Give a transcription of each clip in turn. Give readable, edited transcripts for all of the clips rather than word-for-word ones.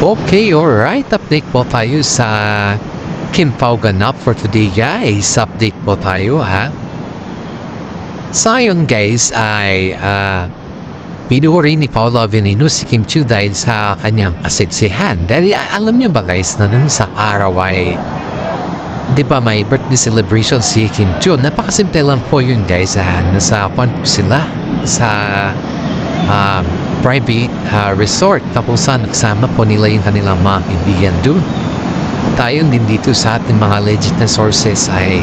Okay, alright. Update po tayo sa Kim Pao ganap for today, guys. Update po tayo, ha? So, yun, guys, ay pinuri ni Paolo Avellino si Kim Chiu dahil sa kanyang kaseksihan. Dahil alam niyo ba, guys, na nun sa araw ay di ba may birthday celebration si Kim Chiu? Napakasimple lang po yun, guys, ha? Nasa po sila sa private resort, tapos nagsama po nila yung kanilang mga kaibigan doon. Tayo din dito sa ating mga legit na sources ay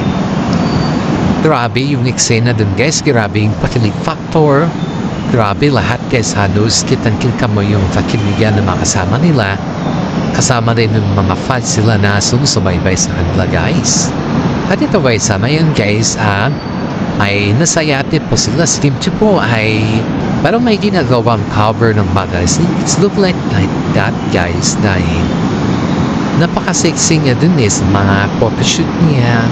grabe yung eksena doon, guys. Grabe yung pakilig factor, grabe lahat, guys. Halos kitang-kita mo yung kakiligan ng mga kasama nila, kasama rin yung mga fans sila na sumusubaybay sa kanila, guys. At ito, guys, ngayon, guys, ay nasayate po sila. Si Kim Chiu po ay parang may ginagawang cover ng magazine. It's look like that, guys, dahil napaka-sexy niya dun sa mga photoshoot niya,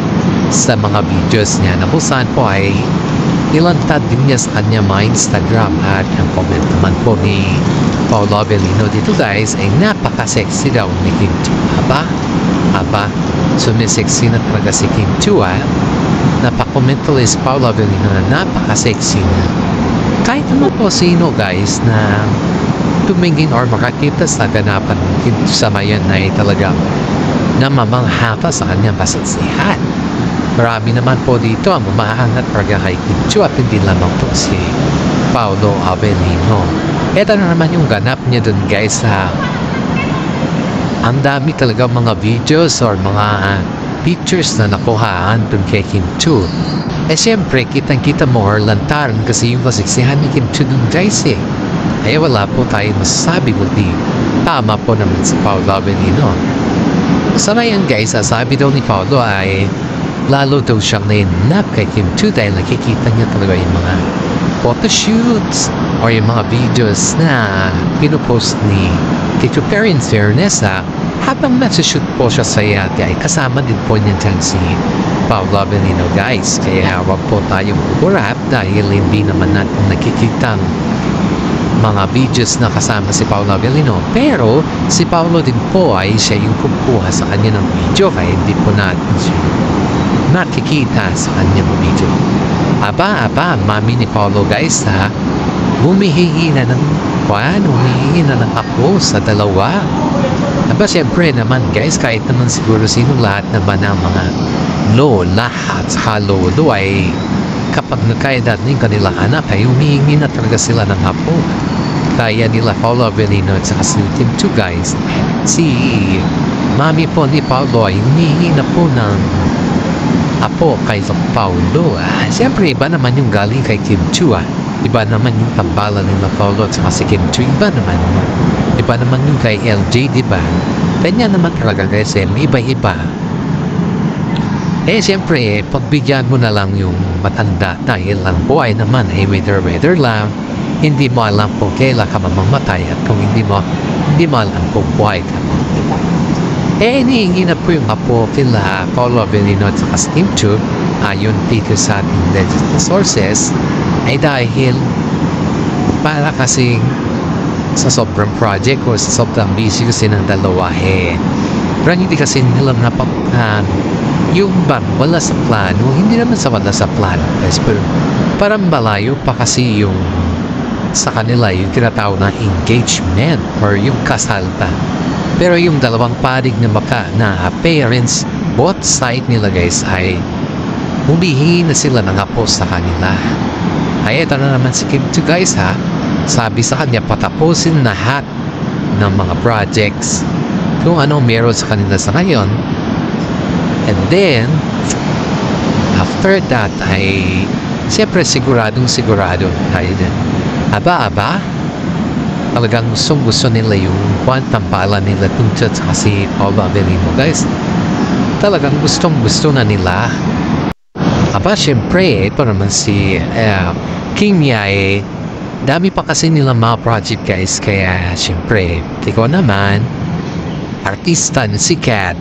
sa mga videos niya, na kung saan po ay nilantad din niya sa kanya mga Instagram. At ang comment naman po ni Paolo Avellino dito, guys, ay napaka-sexy daw ni Kim Chiu. Aba, sumisexy na talaga si Kim Chiu, napakomento is Paolo Avellino na napaka-sexy na. Kahit naman po sino, guys, na tumingin or makakita sa ganapan sa mayan ay talagang namamangha pa sa kanyang kasaksihan. Marami naman po dito ang mamahangat talaga kay Kim Chiu at hindi lamang po si Paolo Avellino. Ito na naman yung ganap niya dun, guys, ang dami talaga mga videos or mga pictures na nakuhaan dun kay Kim Chiu. Siyempre, kitang-kita mo or lantaran kasi yung kasiksihan ni Kim Chiu dun, guys, Kaya wala po tayo masasabi, kundi tama po naman si Paolo Avellino. Sa ngayon, guys, sabi daw ni Paolo ay lalo daw siyang nainap kay Kim Chiu dahil nakikita niya talaga yung mga photoshoots or yung mga videos na pinupost ni Tito Pero. In fairness, habang nasa-shoot po siya sa yate ay kasama din po niya dyan si Paolo Avellino, guys. Kaya huwag po tayong kurap dahil hindi naman natin nakikita mga videos na kasama si Paolo Avellino. Pero si Paolo din po ay siya yung kukuha sa kanya ng video, kaya hindi po natin siya makikita sa kanyang video. Aba, mami ni Paolo, guys, humihingi na ng ako sa dalawa. Aba, siyempre naman, guys, kahit naman siguro sino lahat naman ang mga lola at lolo ay kapag nagkaedad na yung kanilang anak ay humihingi na talaga sila ng apo. Kaya nila Paolo Avellino at saka si Kim Chiu, guys, si mami po ni Paolo ay humihingi na po ng apo kay Paolo. Siyempre, iba naman yung galing kay Kim Chiu, iba naman yung tambalan nila Paolo at saka si Kim Chiu. Iba naman yung kay LJ, diba? Kanya naman talaga, guys, may iba-iba. Siyempre, pagbigyan mo na lang yung matanda dahil ang buhay naman ay weather lang. Hindi mo alam kung kailan ka mamamatay at kung hindi mo alam kung buhay ka. Hinihingi na po yung apo kila Paolo Avellino at saka si Kim Chiu, ayon dito sa ating legit sources, ay dahil para kasing sa sobrang project o sa sobrang busy kasi ng dalawa, parang hindi kasi nila yung bang wala sa plano, hindi naman sa wala sa plano, guys, pero parang malayo pa kasi yung sa kanila yung tinatawag na engagement or yung kasal pa. Pero yung dalawang parig na parents, both side nila, guys, ay humihingi na sila ng apo sa kanila. Ay ito na naman si Kim Chiu, guys, sabi sa kanya patapusin lahat ng mga projects kung anong meron sa kanila sa ngayon. And then, after that, ay siyempre sigurado tayo din. Aba, talagang gusto nila yung tambalan nila tungkol sa si Paolo Avellino, guys. Talagang gusto na nila. Aba, siyempre, ito naman si King Yae. Dami pa kasi nilang mga project, guys. Kaya, siyempre, ikaw naman, artista na sikat,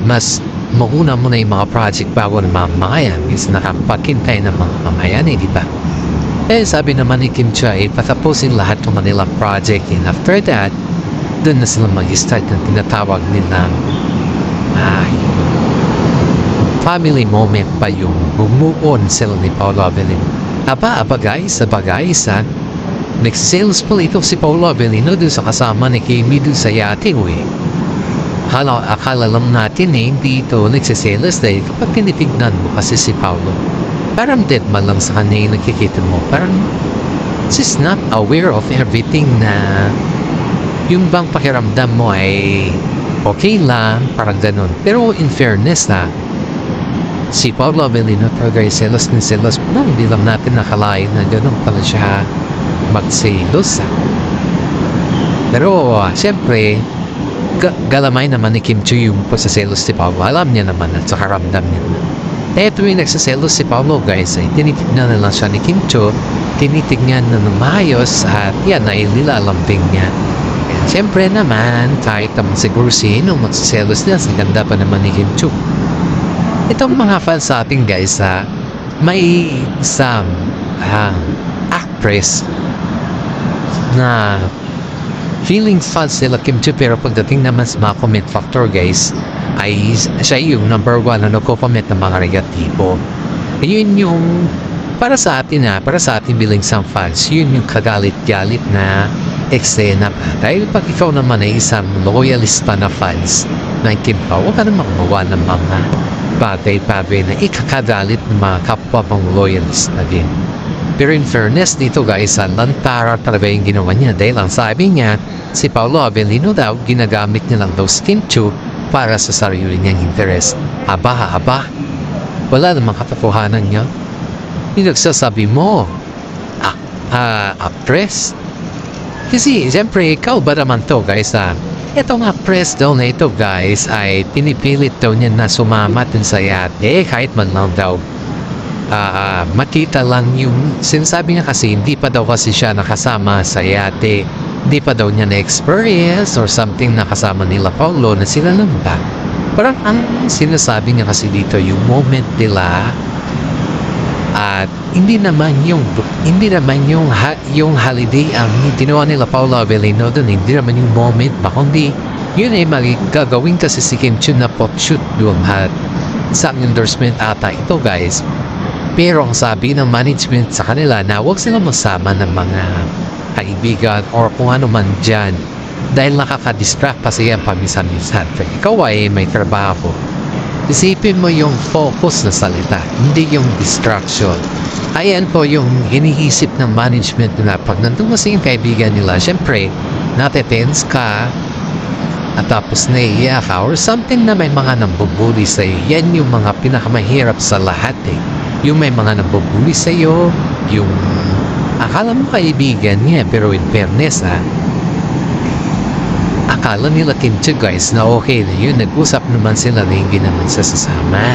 mas mauna mo na yung mga project bago ng mamamayan. Kasi nakapagkintay ng mga mamayan, di ba? Sabi naman ni Kim Chiu, patapusin lahat ng Manila project. And after that, doon na sila mag-start ng tinatawag nilang family moment pa yung bumuon sila ni Paolo Avellino. Aba guys, nagsisales pala ito si Paolo Avellino doon sa kasama ni Kimi doon sa yate akala lang natin hindi ito nagsisales dahil kapag tinitignan mo kasi si Paolo parang dead man lang sa kanya yung nakikita mo, parang she's not aware of everything na yung bang pakiramdam mo ay okay lang, parang ganun. Pero in fairness si Paolo Avellino talaga ay selos ni selos. Hindi lang natin nakalain na ganun pala siya magselos. Pero siyempre, galamay naman ni Kim Chiu yung pagsaselos si Paolo. Alam niya naman at saka ramdam niya. Kaya tuwing nagsaselos si Paolo guys, ay tinitignan na lang siya ni Kim Chiu, tinitignan na ng maayos at yan ay nilalambing niya. And siyempre naman, kahit naman siguro sino magsaselos niya, sa ganda pa naman ni Kim Chiu. Itong mga fans sa atin guys, may isang actress na feeling fans sila Kim Chiu, pero pagdating naman sa mga comment factor guys, ay siya yung number 1 na nagko-comment ng mga negatibo. Yun yung para sa atin bilang isang fans, yun yung kagalit-galit na eksena pa. Dahil pag ikaw naman ay isang loyalista na fans na Kim Pao, huwag ka naman magawa ng mga bagay-bagay na ikakagalit ng mga kapwa pang loyalista din. Pero in fairness dito guys, lantara talaga yung ginawa niya dahil ang sabi niya, si Paolo Avellino daw, ginagamit niya lang daw si Kim Chiu para sa sarili niyang interes. Aba, wala namang katotohanan niya. Yung nagsasabi mo, actress? Kasi, siyempre, ikaw ba naman to, guys, Itong actress daw na ito, guys, ay pinipilit daw niya na sumama dun sa yate, kahit man lang daw. Makita lang yung, sinasabi niya kasi, hindi pa daw kasi siya nakasama sa yate. Hindi pa daw niya na-experience or something nakasama nila Paolo na sila lang ba. Parang ang sinasabi niya kasi dito, yung moment nila, at hindi naman yung holiday ang ginawa nila Paolo Avellino doon, hindi naman yung moment ba, kundi yun ay magagawin kasi si Kim Chiu na photo-shoot doon at sa endorsement ata ito guys. Pero ang sabi ng management sa kanila na huwag silang masama ng mga kaibigan or kung ano man dyan dahil nakaka-distract pa siya paminsan-minsan. Ikaw ay may trabaho. Isipin mo yung focus na salita, hindi yung distraction. Ayan po yung iniisip ng management na pag nandun mo sa yung kaibigan nila, syempre, natetense ka at tapos naiiyak ka or something na may mga nambubuli sa'yo. Yan yung mga pinakamahirap sa lahat Yung may mga nambubuli sa'yo, yung akala mo kaibigan niya, pero in fairness akala nila Kim Chiu guys na okay na yun, nag-usap naman sila na hindi naman sasama.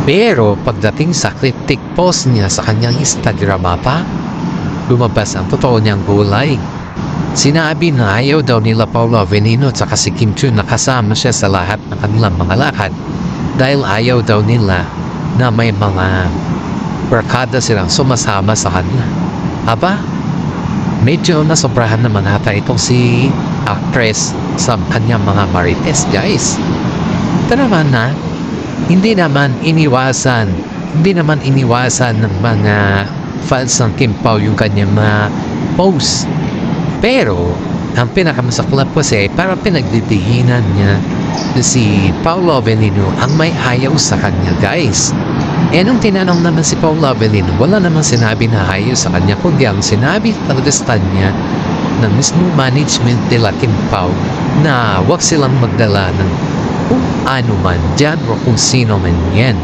Pero pagdating sa critic post niya sa kanyang Instagram lumabas ang totoo niyang gulay. Sinabi na ayaw daw nila Paolo Avellino at saka si Kim Chiu nakasama siya sa lahat ng kanilang mga lakad dahil ayaw daw nila na may mga barkada silang sumasama sa kanila. Aba, medyo nasobrahan naman ata itong si actress sa kanyang mga marites guys. Ito naman hindi naman iniwasan ng mga fans ng Kim Pao yung kanyang mga post. Pero ang pinakamasaklap kasi parang pinagdidihinan niya na si Paolo Avellino ang may ayaw sa kanya guys. Nung tinanong naman si Paolo Avellino, wala naman sinabi na ayaw sa kanya, kundi ang sinabi talaga sa kanya ng mismo management nila Kim Pao na wag silang magdala ng kung ano man dyan o kung sino man yan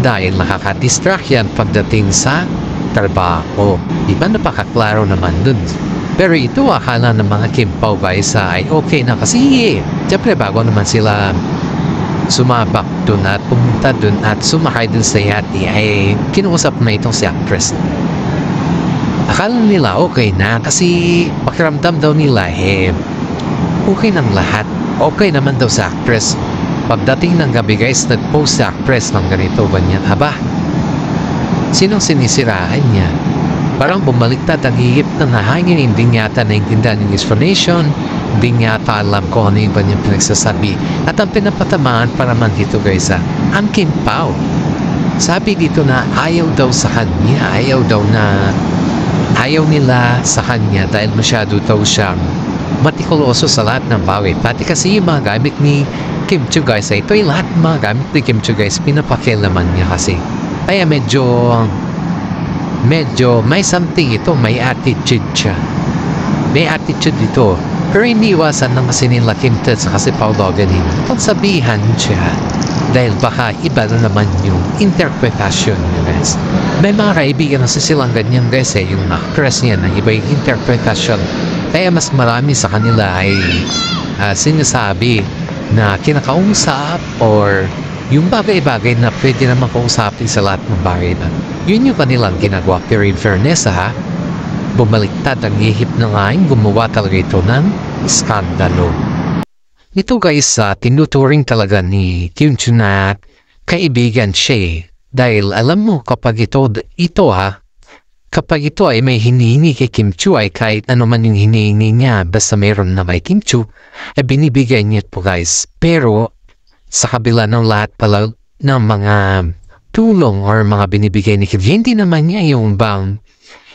dahil nakaka-distract yan pagdating sa trabaho. Diba napakaklaro naman dun. Pero ito akala ng mga Kim Pao guys ay okay na kasi siyempre bago naman sila sumabak dun at pumunta dun at sumakay dun sa yate ay kinuusap na itong si actress. Akala nila okay na kasi pakiramdam daw nila okay ng lahat. Okay naman daw sa actress. Pagdating ng gabi guys, nag-post sa actress ng ganito ganyan. Aba, sinong sinisiraan niya? Parang bumaliktad ang hihip na nahangin, hindi yata naintindihan yung explanation. Di nga ata alam ko ano yung kanyang pinagsasabi. At ang pinapatamaan pa naman dito guys ang Kim Pao. Sabi dito na ayaw daw sa kanya, ayaw nila sa kanya dahil masyado daw siyang matikuloso sa lahat ng bagay. Pati kasi yung mga gamit ni Kim Chiu guys ito yung lahat ng mga gamit ni Kim Chiu guys pinapakialaman niya kasi. Kaya medyo may something ito, may attitude siya. May attitude dito. Pero hindi iwasan ng kasi nila Kim Ted sa kasi Paolo ganin. Pagsabihan siya dahil baka iba na naman yung interpretasyon niya guys. May mga kaibigan na silang ganyan guys yung actress niya na iba yung interpretasyon. Kaya mas marami sa kanila ay sinasabi na kinakausap or yung bagay-bagay na pwede naman kausapin sa lahat ng bagay na. Yun yung kanilang ginagawa. Pero in fairness bumaliktad ang ihip na ngayon, gumawa talaga ito ng skandalo. Ito guys, tinuturing talaga ni Kim Chiu na kaibigan siya dahil alam mo kapag kapag ito ay may hinihingi kay Kim Chiu ay kahit ano man yung hinihingi niya basta mayroon na may Kim Chiu ay binibigay niya po guys. Pero sa kabila ng lahat pala ng mga tulong or mga binibigay ni Kim Chiu,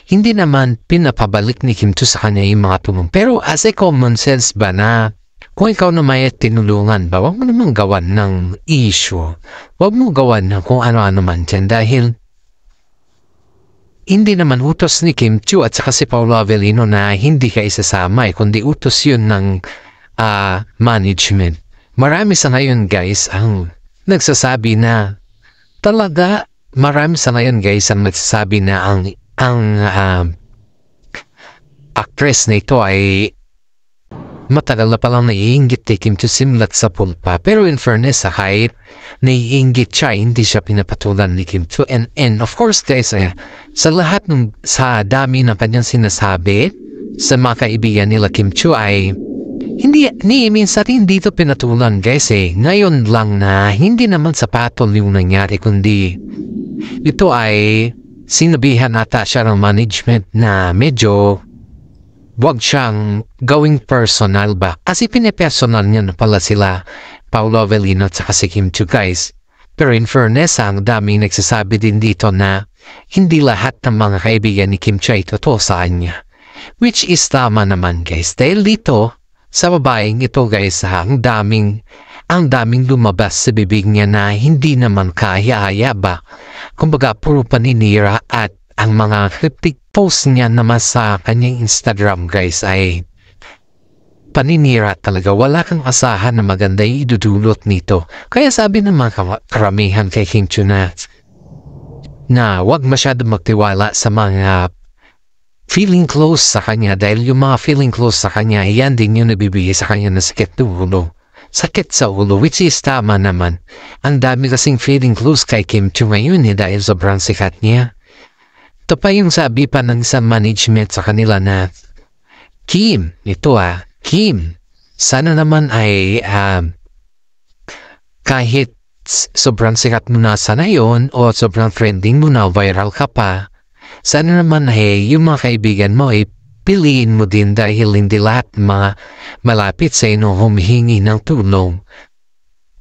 hindi naman pinapabalik ni Kim Chiu sa kanya yung mga tulong. Pero as a common sense ba na kung ikaw na may tinulungan ba, huwag mo naman gawan ng issue. Huwag mo gawan ng kung ano-ano man dyan dahil hindi naman utos ni Kim Chiu at saka si Paolo Avellino na hindi ka isasama kundi utos yun ng management. Marami sa ngayon guys ang nagsasabi na talaga marami sa ngayon guys ang nagsasabi na ang actress na ito ay matagal na palang naiinggit kay Kim Chiu simlat sa pulpa. Pero in fairness kahit naiinggit siya, hindi siya pinapatulan ni Kim Chiu. And of course guys, sa lahat sa dami ng kanyang sinasabi sa mga kaibigan nila Kim Chiu ay minsan hindi ito pinatulan guys Ngayon lang na hindi naman sa patol yung nangyari kundi ito ay sinabihan ata siya ng management na medyo wag siyang gawing personal ba. Kasi pinipersonal niya na pala sila Paolo Avellino at saka si Kim Chiu guys. Pero in fairness, ang daming nagsasabi din dito na hindi lahat ng mga kaibigan ni Kim Chiu ay totoo sa kanya. Which is tama naman guys. Dahil dito, sa babaeng ito guys, ang daming lumabas sa bibig niya na hindi naman kaya ba. Kumbaga, puro paninira at ang mga cryptic post niya naman sa kanyang Instagram guys ay paninira talaga. Wala kang asahan na maganda yung idudulot nito. Kaya sabi ng mga karamihan kay Kim Chiu na wag masyado magtiwala sa mga feeling close sa kanya dahil yung mga feeling close sa kanya yan din yung nabibigay sa kanya na sakit ng ulo. Sakit sa ulo which is tama naman. Ang dami kasing feeling close kay Kim Chiu ngayon dahil sobrang sikat niya. Ito pa yung sabi pa ng isang management sa kanila na Kim, Kim, sana naman ay kahit sobrang sikat mo na sana yun o sobrang trending mo na, viral ka pa, sana naman yung mga kaibigan mo piliin mo din dahil hindi lahat mga malapit sa inyo humihingi ng tulong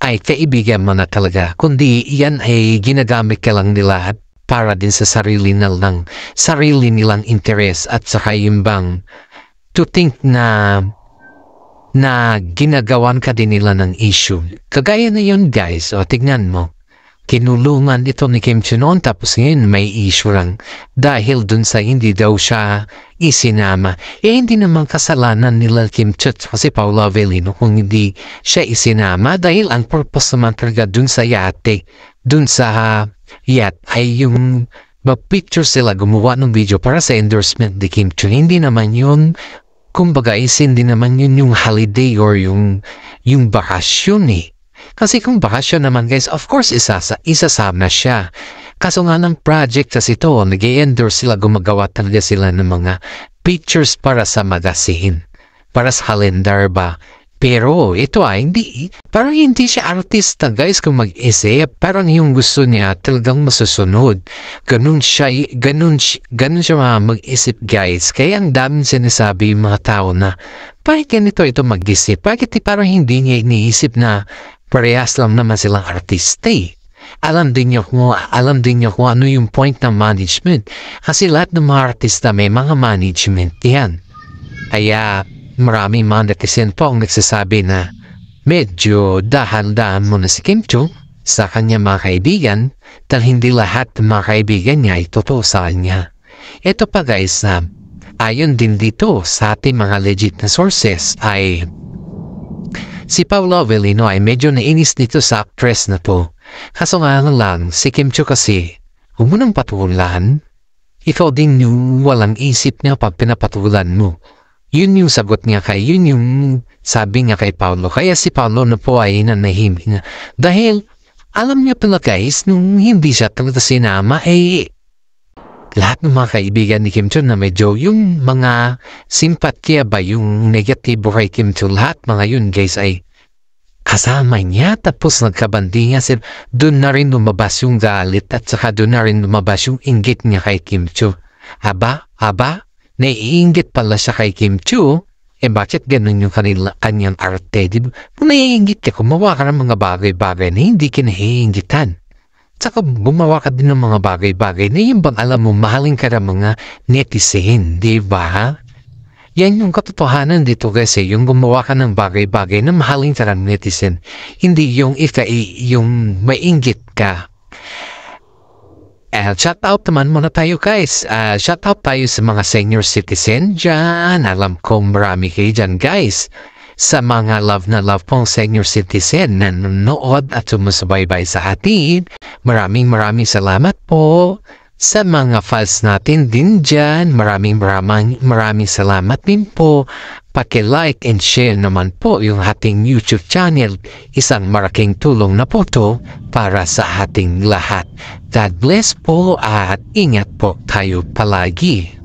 ay kaibigan mo na talaga. Kundi yan ay ginagamit ka lang nila para din sa sarili nilang interes at saka yung bang to think na ginagawan ka din nila ng issue. Kagaya na yun guys, tignan mo. Kinulungan ito ni Kim Chiu noon tapos ngayon may issue lang dahil dun sa hindi daw siya isinama. Hindi naman kasalanan nila Kim Chiu kasi Paolo Avellino kung hindi siya isinama dahil ang purpose naman talaga dun sa yate, dun sa yacht ay yung mag-picture sila gumawa ng video para sa endorsement ni Kim Chiu. Hindi naman yun, kumbaga hindi naman yun yung holiday or yung bakasyon Kasi kung bakasyon naman guys, of course isasama siya. Kaso nga ng project kasi ito, nag-endorse sila, gumagawa talaga sila ng mga pictures para sa magazine. Para sa calendar ba. Pero ito ay hindi, parang hindi siya artista guys kung mag-isip. Parang yung gusto niya talagang masusunod. Ganun siya mag-isip guys. Kaya ang daming sinasabi yung mga tao na, bakit ganito ito mag-isip? Bakit parang hindi niya iniisip na parehas lang naman silang artista eh. Alam din niyo kung ano yung point ng management. Kasi lahat ng mga artista may mga management yan. Kaya maraming mga netizen po ang nagsasabi na medyo dahan-dahan muna si Kim Chiu sa kanya mga kaibigan dahil hindi lahat ng mga kaibigan niya ay totoo sa kanya. Ito pa guys, ayon din dito sa ating mga legit na sources ay si Paolo Avellino ay medyo nainis dito sa actress na to. Kaso nga lang si Kim Chiu kasi huwag mo nang patulan. Ikaw din yung walang isip niya pag pinapatulan mo. Yun yung sagot niya yun yung sabi niya kay Paolo. Kaya si Paolo na po ay nanahimik na. Dahil alam niya pala guys, nung hindi siya talaga sinama, lahat ng mga kaibigan ni Kim Chiu na medyo yung mga simpatya ba, yung negatibo kay Kim Chiu, lahat mga yun guys ay kasama niya. Tapos nagkabandi niya sila. Doon na rin lumabas yung galit at saka doon na rin lumabas yung inggit niya kay Kim Chiu. Aba, naiinggit pala siya kay Kim Chiu, bakit ganun yung kanyang arte? Diba? Kung naiinggit ka, gumawa ka ng mga bagay-bagay na hindi kinaiinggitan. Tsaka gumawa ka din ng mga bagay-bagay na yung bang alam mo, mahalin ka ng mga netizen, di ba? Yan yung katotohanan dito kasi, yung gumawa ka ng bagay-bagay na mahalin ka ng netizen, hindi yung yung mainggit ka. Shout out naman muna tayo guys. Shout out tayo sa mga senior citizen dyan. Alam ko marami kayo dyan guys. Sa mga love pong senior citizen na nanonood at sumusubaybay sa atin. Maraming salamat po. Sa mga fans natin din dyan, maraming salamat din po. Paki-like and share naman po yung ating YouTube channel. Isang malaking tulong na po to para sa ating lahat. God bless po at ingat po tayo palagi.